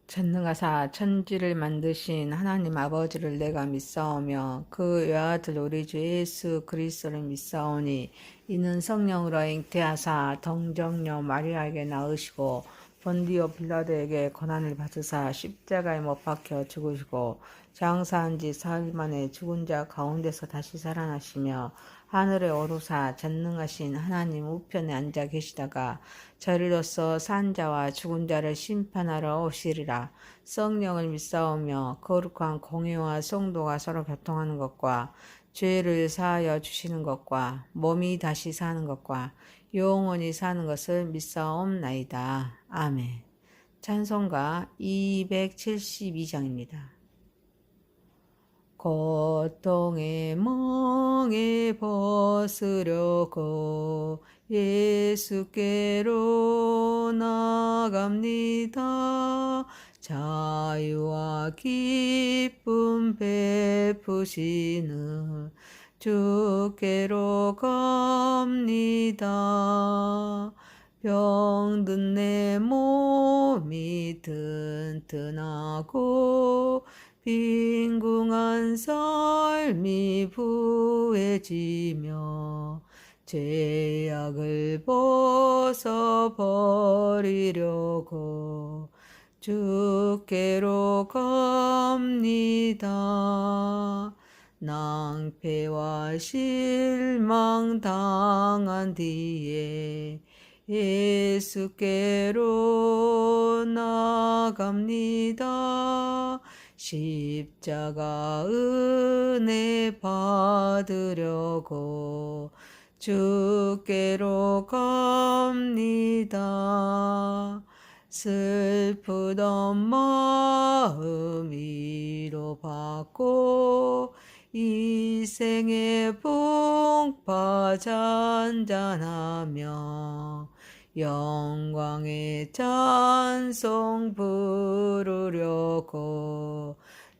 전능하사 천지를 만드신 하나님 아버지를 내가 믿사오며 그 외아들 우리 주 예수 그리스도를 믿사오니 이는 성령으로 잉태하사 동정녀 마리아에게 낳으시고 본디오 빌라도에게 고난을 받으사 십자가에 못 박혀 죽으시고 장사한 지 사흘 만에 죽은 자 가운데서 다시 살아나시며 하늘에 오르사 전능하신 하나님 우편에 앉아 계시다가 저리로서 산 자와 죽은 자를 심판하러 오시리라. 성령을 믿사오며 거룩한 공회와 성도가 서로 교통하는 것과 죄를 사하여 주시는 것과 몸이 다시 사는 것과 영원히 사는 것을 믿사옵나이다. 아멘. 찬송가 272장입니다. 고통의 멍에 벗으려고 예수께로 나갑니다. 자유와 기쁨 베푸시는 주께로 갑니다. 병든 내 몸이 튼튼하고 빈궁한 삶이 부해지며 죄악을 벗어버리려고 주께로 갑니다. 낭패와 실망 당한 뒤에 예수께로 나갑니다. 십자가 은혜 받으려고 주께로 갑니다. 슬프던 마음 위로받고 이 생의 풍파 잔잔하며 영광의 찬송 부르려고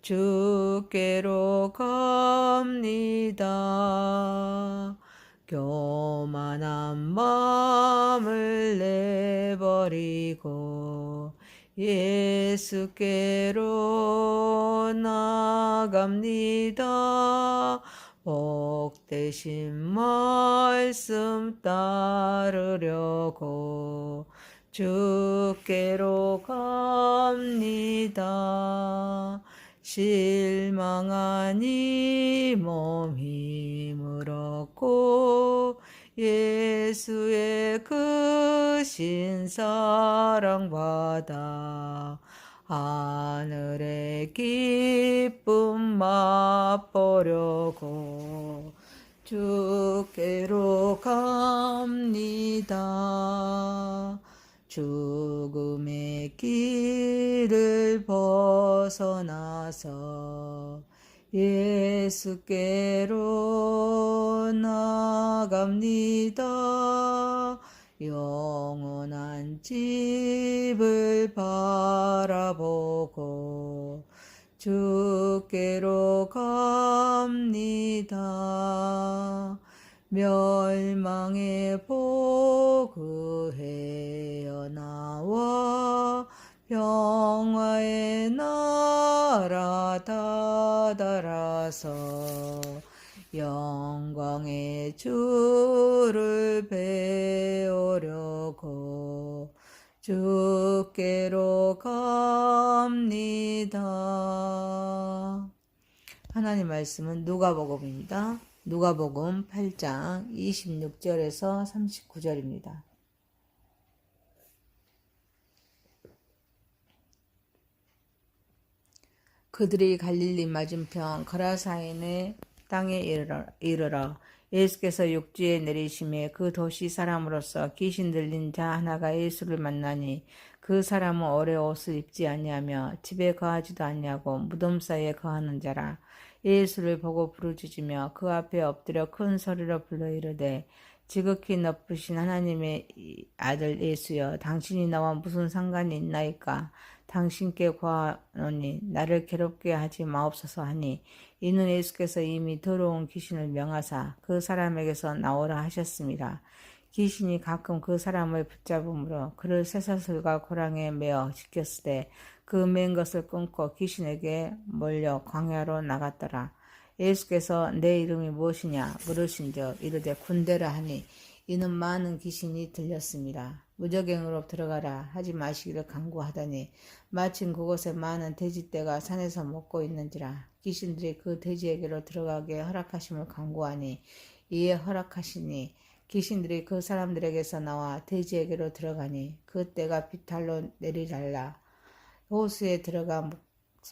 주께로 갑니다. 교만한 마음을 내버리고 예수께로 나갑니다. 복되신 말씀 따르려고 주께로 갑니다. 실망한 이 몸 힘을 얻고 예수의 크신 사랑 받아 하늘의 기쁨 맛보려고 주께로 갑니다. 죽음의 길을 벗어나서 예수께로 나갑니다. 영원한 집을 바라보고 주께로 갑니다. 멸망의 복을 헤어나와 평화의 나라 다다라서 영광의 주를 배우려고 주께로 갑니다. 하나님 말씀은 누가복음입니다. 누가복음 8장 26절에서 39절입니다. 그들이 갈릴리 맞은편 거라사인의 땅에 이르러 예수께서 육지에 내리심에 그 도시 사람으로서 귀신 들린 자 하나가 예수를 만나니 그 사람은 오래 옷을 입지 아니하며 집에 거하지도 아니하고 무덤 사이에 거하는 자라. 예수를 보고 부르짖으며 그 앞에 엎드려 큰 소리로 불러 이르되 지극히 높으신 하나님의 아들 예수여, 당신이 나와 무슨 상관이 있나이까? 당신께 구하노니 나를 괴롭게 하지 마옵소서 하니, 이는 예수께서 이미 더러운 귀신을 명하사 그 사람에게서 나오라 하셨습니다. 귀신이 가끔 그 사람을 붙잡으므로 그를 쇠사슬과 고랑에 매어 지켰으되 그 맨 것을 끊고 귀신에게 몰려 광야로 나갔더라. 예수께서 내 이름이 무엇이냐 물으신즉 이르되 군대라 하니 이는 많은 귀신이 들렸습니다. 무저갱으로 들어가라 하지 마시기를 간구하더니 마침 그곳에 많은 돼지떼가 산에서 먹고 있는지라. 귀신들이 그 돼지에게로 들어가게 허락하심을 간구하니 이에 허락하시니 귀신들이 그 사람들에게서 나와 돼지에게로 들어가니 그 떼가 비탈로 내리달라 호수에 들어가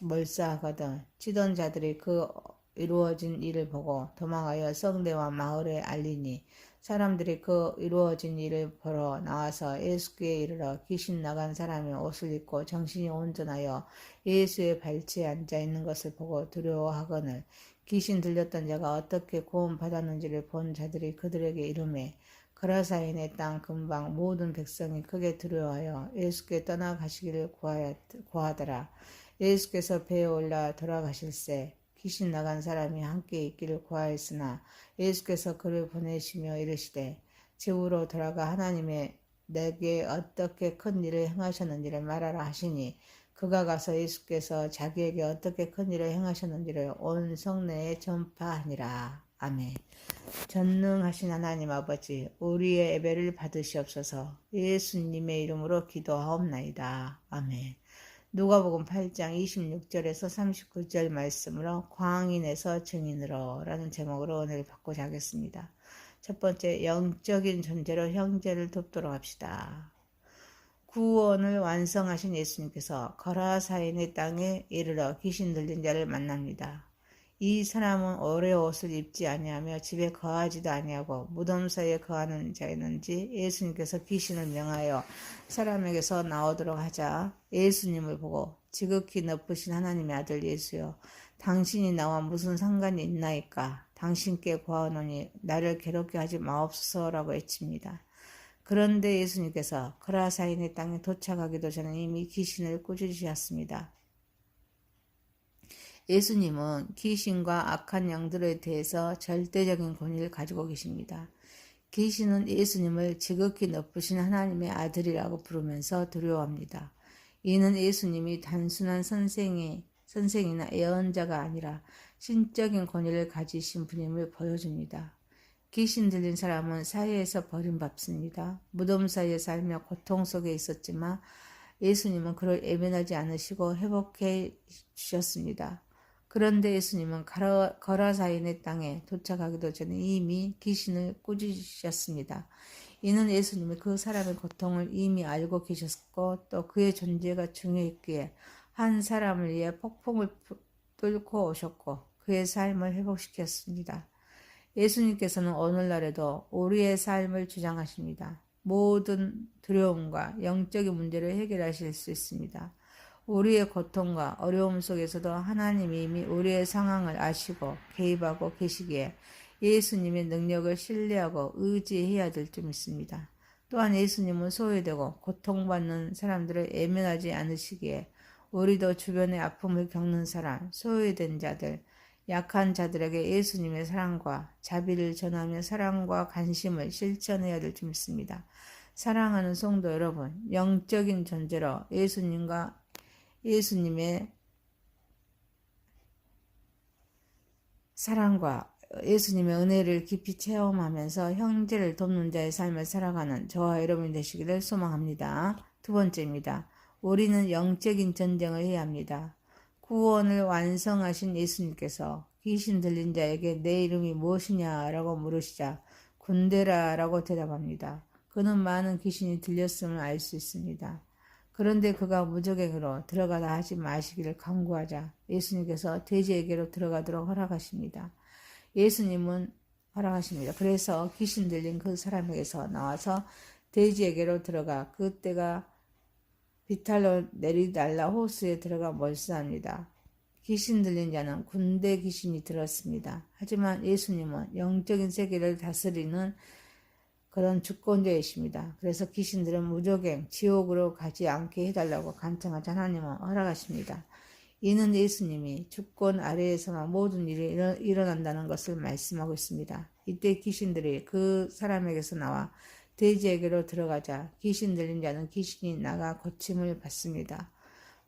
몰사하거든. 치던 자들이 그 이루어진 일을 보고 도망하여 성내와 마을에 알리니 사람들이 그 이루어진 일을 보러 나와서 예수께 이르러 귀신 나간 사람이 옷을 입고 정신이 온전하여 예수의 발치에 앉아 있는 것을 보고 두려워하거늘 귀신 들렸던 자가 어떻게 구원 받았는지를 본 자들이 그들에게 이르매 거라사인의 땅 근방 모든 백성이 크게 두려워하여 예수께 떠나가시기를 구하더라. 예수께서 배에 올라 돌아가실새 귀신 나간 사람이 함께 있기를 구하였으나 예수께서 그를 보내시며 이르시되 집으로 돌아가 하나님의 내게 어떻게 큰 일을 행하셨는지를 말하라 하시니 그가 가서 예수께서 자기에게 어떻게 큰 일을 행하셨는지를 온 성내에 전파하니라. 아멘. 전능하신 하나님 아버지, 우리의 예배를 받으시옵소서. 예수님의 이름으로 기도하옵나이다. 아멘. 누가복음 8장 26절에서 39절 말씀으로 광인에서 증인으로 라는 제목으로 은혜를 받고자 하겠습니다. 첫 번째, 영적인 존재로 형제를 돕도록 합시다. 구원을 완성하신 예수님께서 거라사인의 땅에 이르러 귀신 들린 자를 만납니다. 이 사람은 오래 옷을 입지 아니하며 집에 거하지도 아니하고 무덤 사이에 거하는 자였는지 예수님께서 귀신을 명하여 사람에게서 나오도록 하자 예수님을 보고 지극히 높으신 하나님의 아들 예수여 당신이 나와 무슨 상관이 있나이까 당신께 구하노니 나를 괴롭게 하지 마옵소서라고 외칩니다. 그런데 예수님께서 거라사인의 땅에 도착하기도 전에 이미 귀신을 꾸짖으셨습니다. 예수님은 귀신과 악한 영들에 대해서 절대적인 권위를 가지고 계십니다. 귀신은 예수님을 지극히 높으신 하나님의 아들이라고 부르면서 두려워합니다. 이는 예수님이 단순한 선생이나 예언자가 아니라 신적인 권위를 가지신 분임을 보여줍니다. 귀신 들린 사람은 사회에서 버림받습니다. 무덤 사이에 살며 고통 속에 있었지만 예수님은 그를 외면하지 않으시고 회복해 주셨습니다. 그런데 예수님은 거라사인의 땅에 도착하기도 전에 이미 귀신을 꾸짖으셨습니다. 이는 예수님이 그 사람의 고통을 이미 알고 계셨고 또 그의 존재가 중요했기에 한 사람을 위해 폭풍을 뚫고 오셨고 그의 삶을 회복시켰습니다. 예수님께서는 오늘날에도 우리의 삶을 주장하십니다. 모든 두려움과 영적인 문제를 해결하실 수 있습니다. 우리의 고통과 어려움 속에서도 하나님이 이미 우리의 상황을 아시고 개입하고 계시기에 예수님의 능력을 신뢰하고 의지해야 될 줄 믿습니다. 또한 예수님은 소외되고 고통받는 사람들을 외면하지 않으시기에 우리도 주변의 아픔을 겪는 사람, 소외된 자들, 약한 자들에게 예수님의 사랑과 자비를 전하며 사랑과 관심을 실천해야 될 줄 믿습니다. 사랑하는 성도 여러분, 영적인 존재로 예수님의 사랑과 예수님의 은혜를 깊이 체험하면서 형제를 돕는 자의 삶을 살아가는 저와 여러분이 되시기를 소망합니다. 두 번째입니다. 우리는 영적인 전쟁을 해야 합니다. 구원을 완성하신 예수님께서 귀신 들린 자에게 내 이름이 무엇이냐라고 물으시자 군대라라고 대답합니다. 그는 많은 귀신이 들렸음을 알 수 있습니다. 그런데 그가 무저갱으로 들어가다 하지 마시기를 간구하자 예수님께서 돼지에게로 들어가도록 허락하십니다. 예수님은 허락하십니다. 그래서 귀신 들린 그 사람에게서 나와서 돼지에게로 들어가 그때가 비탈로 내리달라 호수에 들어가 몰수합니다. 귀신 들린 자는 군대 귀신이 들었습니다. 하지만 예수님은 영적인 세계를 다스리는 그런 주권자이십니다. 그래서 귀신들은 무조갱, 지옥으로 가지 않게 해달라고 간청하자 하나님은 허락하십니다. 이는 예수님이 주권 아래에서만 모든 일이 일어난다는 것을 말씀하고 있습니다. 이때 귀신들이 그 사람에게서 나와 돼지에게로 들어가자 귀신 들린 자는 귀신이 나가 고침을 받습니다.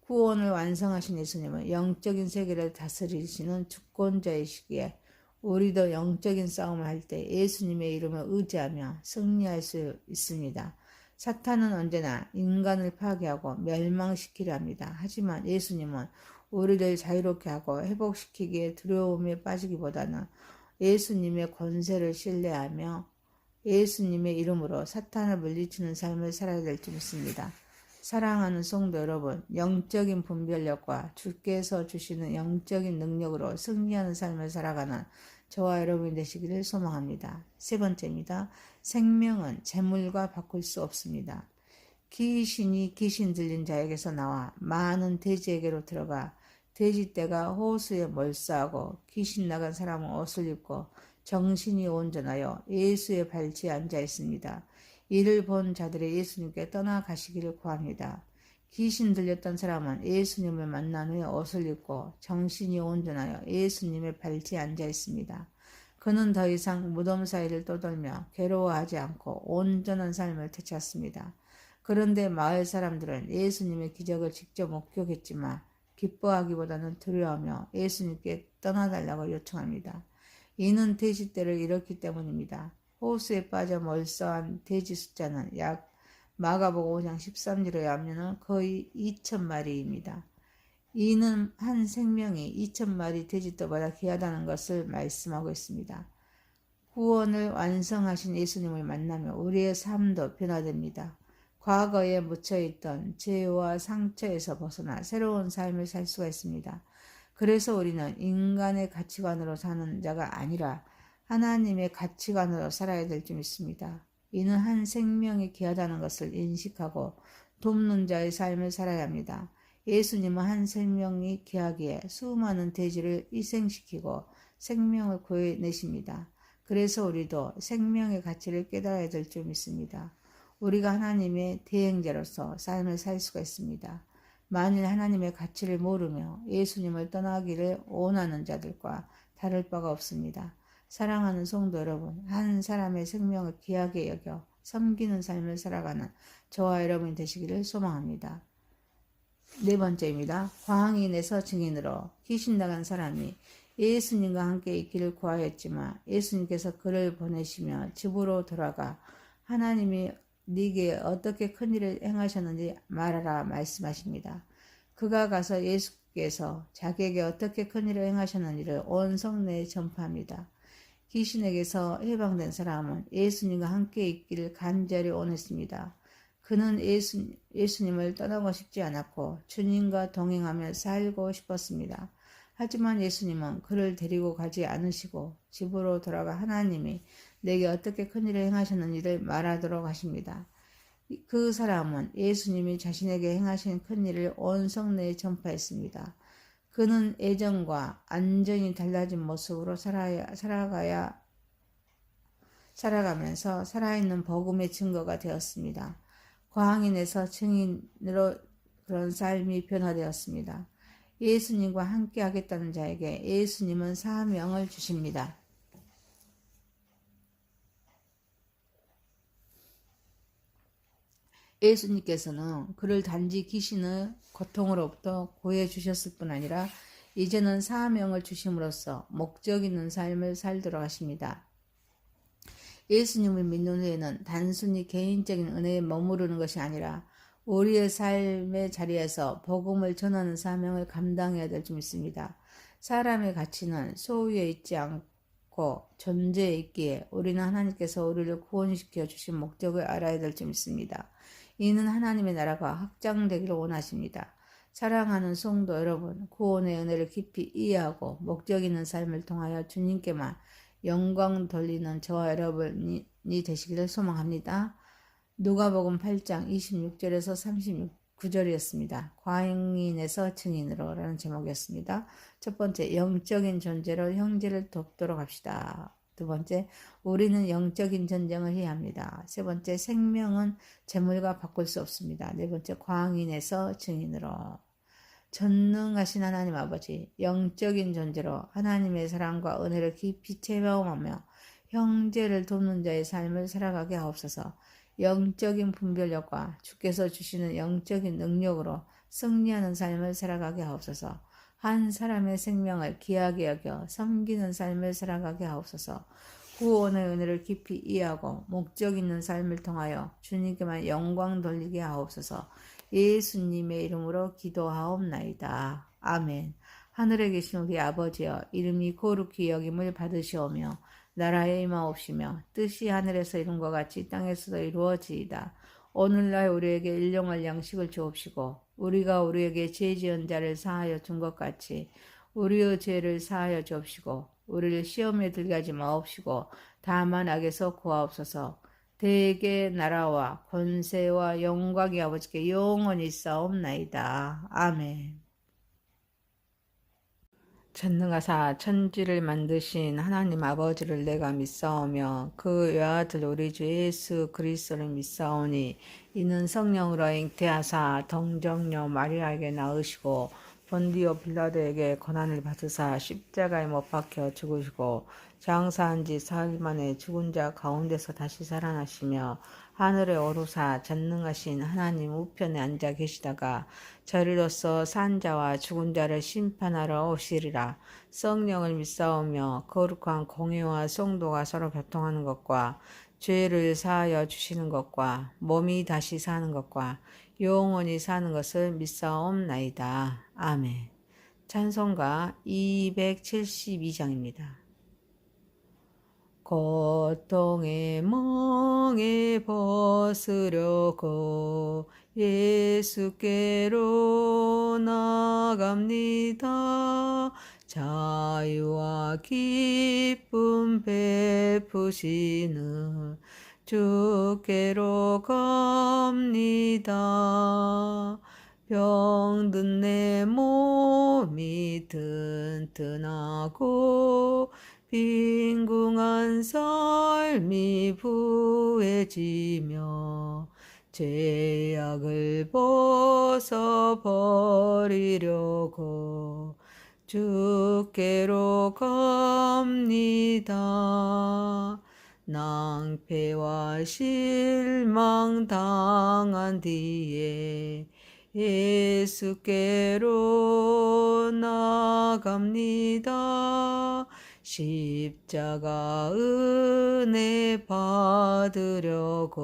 구원을 완성하신 예수님은 영적인 세계를 다스리시는 주권자이시기에 우리도 영적인 싸움을 할 때 예수님의 이름을 의지하며 승리할 수 있습니다. 사탄은 언제나 인간을 파괴하고 멸망시키려 합니다. 하지만 예수님은 우리를 자유롭게 하고 회복시키기에 두려움에 빠지기보다는 예수님의 권세를 신뢰하며 예수님의 이름으로 사탄을 물리치는 삶을 살아야 될 줄 믿습니다. 사랑하는 성도 여러분, 영적인 분별력과 주께서 주시는 영적인 능력으로 승리하는 삶을 살아가는 저와 여러분이 되시기를 소망합니다. 세 번째입니다. 생명은 재물과 바꿀 수 없습니다. 귀신이 귀신 들린 자에게서 나와 많은 돼지에게로 들어가 돼지떼가 호수에 몰수하고 귀신 나간 사람은 옷을 입고 정신이 온전하여 예수의 발치에 앉아 있습니다. 이를 본 자들이 예수님께 떠나가시기를 구합니다. 귀신 들렸던 사람은 예수님을 만난 후에 옷을 입고 정신이 온전하여 예수님의 발치에 앉아 있습니다. 그는 더 이상 무덤 사이를 떠돌며 괴로워하지 않고 온전한 삶을 되찾습니다. 그런데 마을 사람들은 예수님의 기적을 직접 목격했지만 기뻐하기보다는 두려워하며 예수님께 떠나달라고 요청합니다. 이는 돼지떼를 잃었기 때문입니다. 호수에 빠져 몰수한 돼지 숫자는 약 마가복음 5장 13절에 하면 거의 2,000마리입니다. 이는 한 생명이 2,000마리 돼지떼보다 귀하다는 것을 말씀하고 있습니다. 구원을 완성하신 예수님을 만나며 우리의 삶도 변화됩니다. 과거에 묻혀있던 죄와 상처에서 벗어나 새로운 삶을 살 수가 있습니다. 그래서 우리는 인간의 가치관으로 사는 자가 아니라 하나님의 가치관으로 살아야 될 줄 믿습니다. 이는 한 생명이 귀하다는 것을 인식하고 돕는 자의 삶을 살아야 합니다. 예수님은 한 생명이 귀하기에 수많은 돼지를 희생시키고 생명을 구해내십니다. 그래서 우리도 생명의 가치를 깨달아야 될 줄 믿습니다. 우리가 하나님의 대행자로서 삶을 살 수가 있습니다. 만일 하나님의 가치를 모르며 예수님을 떠나기를 원하는 자들과 다를 바가 없습니다. 사랑하는 성도 여러분, 한 사람의 생명을 귀하게 여겨 섬기는 삶을 살아가는 저와 여러분이 되시기를 소망합니다. 네 번째입니다. 광인에서 증인으로 귀신 나간 사람이 예수님과 함께 있기를 구하였지만 예수님께서 그를 보내시며 집으로 돌아가 하나님이 네게 어떻게 큰일을 행하셨는지 말하라 말씀하십니다. 그가 가서 예수께서 자기에게 어떻게 큰일을 행하셨는지를 온 성내에 전파합니다. 귀신에게서 해방된 사람은 예수님과 함께 있기를 간절히 원했습니다. 그는 예수님을 떠나고 싶지 않았고 주님과 동행하며 살고 싶었습니다. 하지만 예수님은 그를 데리고 가지 않으시고 집으로 돌아가 하나님이 내게 어떻게 큰일을 행하셨는지를 말하도록 하십니다. 그 사람은 예수님이 자신에게 행하신 큰일을 온 성내에 전파했습니다. 그는 예전과 완전히 달라진 모습으로 살아가면서 살아있는 복음의 증거가 되었습니다. 광인에서 증인으로 그런 삶이 변화되었습니다. 예수님과 함께 하겠다는 자에게 예수님은 사명을 주십니다. 예수님께서는 그를 단지 귀신의 고통으로부터 구해 주셨을 뿐 아니라 이제는 사명을 주심으로써 목적 있는 삶을 살도록 하십니다. 예수님을 믿는 후에는 단순히 개인적인 은혜에 머무르는 것이 아니라 우리의 삶의 자리에서 복음을 전하는 사명을 감당해야 될 줄 믿습니다. 사람의 가치는 소유에 있지 않고 존재에 있기에 우리는 하나님께서 우리를 구원시켜 주신 목적을 알아야 될 줄 믿습니다. 이는 하나님의 나라가 확장되기를 원하십니다. 사랑하는 성도 여러분, 구원의 은혜를 깊이 이해하고 목적 있는 삶을 통하여 주님께만 영광 돌리는 저와 여러분이 되시기를 소망합니다. 누가복음 8장 26절에서 39절이었습니다. 광인에서 증인으로 라는 제목이었습니다. 첫 번째, 영적인 존재로 형제를 돕도록 합시다. 두 번째, 우리는 영적인 전쟁을 해야 합니다. 세 번째, 생명은 재물과 바꿀 수 없습니다. 네 번째, 광인에서 증인으로. 전능하신 하나님 아버지, 영적인 존재로 하나님의 사랑과 은혜를 깊이 체험하며 형제를 돕는 자의 삶을 살아가게 하옵소서. 영적인 분별력과 주께서 주시는 영적인 능력으로 승리하는 삶을 살아가게 하옵소서. 한 사람의 생명을 귀하게 여겨 섬기는 삶을 살아가게 하옵소서. 구원의 은혜를 깊이 이해하고 목적 있는 삶을 통하여 주님께만 영광 돌리게 하옵소서. 예수님의 이름으로 기도하옵나이다. 아멘. 하늘에 계신 우리 아버지여, 이름이 거룩히 여김을 받으시오며 나라에 임하옵시며 뜻이 하늘에서 이룬 것 같이 땅에서도 이루어지이다. 오늘날 우리에게 일용할 양식을 주옵시고 우리가 우리에게 죄 지은 자를 사하여 준 것 같이 우리의 죄를 사하여 주옵시고 우리를 시험에 들게 하지 마옵시고 다만 악에서 구하옵소서. 대개 나라와 권세와 영광이 아버지께 영원히 싸움나이다. 아멘. 전능하사 천지를 만드신 하나님 아버지를 내가 믿사오며 그 외아들 우리 주 예수 그리스도를 믿사오니 이는 성령으로 잉태하사 동정녀 마리아에게 낳으시고 본디오 빌라도에게 고난을 받으사 십자가에 못 박혀 죽으시고 장사한 지 사흘 만에 죽은 자 가운데서 다시 살아나시며 하늘에 오르사 전능하신 하나님 우편에 앉아 계시다가 저리로서 산 자와 죽은 자를 심판하러 오시리라. 성령을 믿사오며 거룩한 공회와 성도가 서로 교통하는 것과 죄를 사하여 주시는 것과 몸이 다시 사는 것과 영원히 사는 것을 믿사옵나이다. 아멘. 찬송가 272장입니다. 고통의 멍에 벗으려고 예수께로 나갑니다. 자유와 기쁨 베푸시는 주께로 갑니다. 병든 내 몸이 튼튼하고 빈궁한 삶이 부해지며 죄악을 벗어버리려고 주께로 갑니다. 낭패와 실망 당한 뒤에 예수께로 나갑니다. 십자가 은혜 받으려고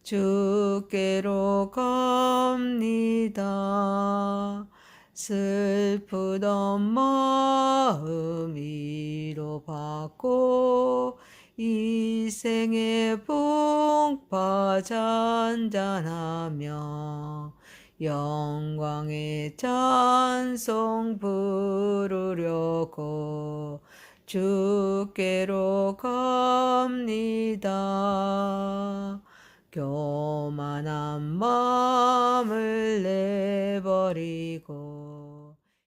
주께로 갑니다. 슬프던 마음 위로받고 이 생의 복파 잔잔하며 영광의 찬송 부르려고 주께로 갑니다. 교만한 마음을 내버리고